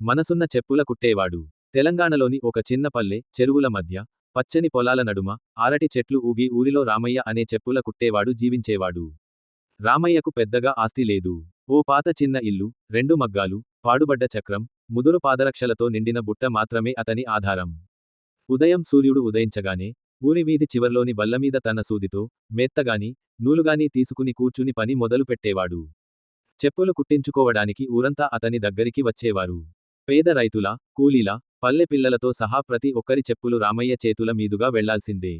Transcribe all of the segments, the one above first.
మనసున్న చెప్పుల కుట్టేవాడు. తెలంగాణలోని ఒక చిన్న పల్లె, చెరువుల మధ్య, పచ్చని పొలాల నడుమ, ఆరటి చెట్లు ఊగి ఊరిలో రామయ్య అనే చెప్పుల కుట్టేవాడు జీవించేవాడు. రామయ్యకు పెద్దగా ఆస్తి లేదు. ఓ పాత చిన్న ఇల్లు, 2 మగ్గాలు, పాడుబడ్డ చక్రం, ముదురు పాదరక్షలతో నిండిన బుట్ట మాత్రమే అతని ఆధారం. ఉదయం సూర్యుడు ఉదయించగానే, ఊరి వీధి చివర్లోని బల్లమీద తన సూదితో, మెత్తగాని, నూలుగాని తీసుకుని కూర్చుని పని మొదలు పెట్టేవాడు. చెప్పులు కుట్టించుకోవడానికి ఊరంతా అతని దగ్గరికి వచ్చేవారు. పేద రైతుల, కూలీల, పల్లె పిల్లలతో సహా ప్రతి ఒక్కరి చెప్పులు రామయ్య చేతుల మీదుగా వెళ్లాల్సిందే.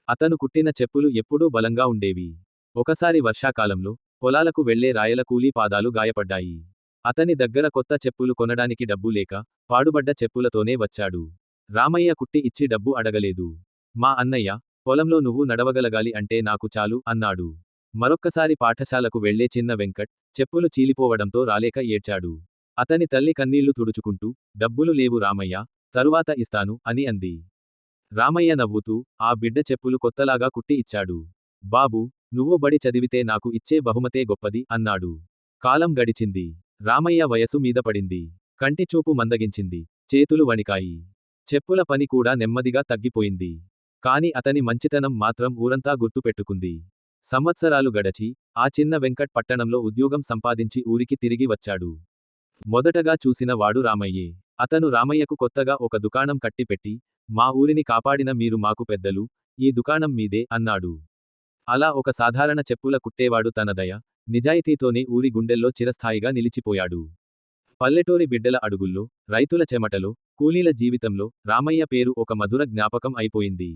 అతను కుట్టిన చెప్పులు ఎప్పుడూ బలంగా ఉండేవి. ఒకసారి వర్షాకాలంలో, పొలాలకు వెళ్లే రాయల కూలీ పాదాలు గాయపడ్డాయి. అతని దగ్గర కొత్త చెప్పులు కొనడానికి డబ్బు లేక, పాడుబడ్డ చెప్పులతోనే వచ్చాడు. రామయ్య కుట్టి ఇచ్చి డబ్బు అడగలేదు. మా అన్నయ్య, పొలంలో నువ్వు నడవగలగాలి అంటే నాకు చాలు అన్నాడు. మరొక్కసారి పాఠశాలకు వెళ్లే చిన్న వెంకట్, చెప్పులు చీలిపోవడంతో రాలేక ఏడ్చాడు. అతని తల్లి కన్నీళ్లు తుడుచుకుంటూ, డబ్బులు లేవు రామయ్య, తరువాత ఇస్తాను అని అంది. రామయ్య నవ్వుతూ, ఆ బిడ్డ చెప్పులు కొత్తలాగా కుట్టి ఇచ్చాడు. బాబూ, నువ్వు బడి చదివితే నాకు ఇచ్చే బహుమతే గొప్పది అన్నాడు. కాలం గడిచింది. రామయ్య వయసు మీద పడింది. కంటి చూపు మందగించింది. చేతులు వణికాయి. చెప్పుల పని కూడా నెమ్మదిగా తగ్గిపోయింది. కాని అతని మంచితనం మాత్రం ఊరంతా గుర్తుపెట్టుకుంది. సంవత్సరాలు గడచి, ఆ చిన్న వెంకట్ పట్టణంలో ఉద్యోగం సంపాదించి ఊరికి తిరిగి వచ్చాడు. మొదటగా చూసిన వాడు రామయ్యే. అతను రామయ్యకు కొత్తగా ఒక దుకాణం కట్టిపెట్టి, మా ఊరిని కాపాడిన మీరు మాకు పెద్దలు, ఈ దుకాణం మీదే అన్నాడు. అలా ఒక సాధారణ చెప్పుల కుట్టేవాడు తన దయ, నిజాయితీతోనే ఊరి గుండెల్లో చిరస్థాయిగా నిలిచిపోయాడు. పల్లెటూరి బిడ్డల అడుగుల్లో, రైతుల చెమటలో, కూలీల జీవితంలో, రామయ్య పేరు ఒక మధుర జ్ఞాపకం అయిపోయింది.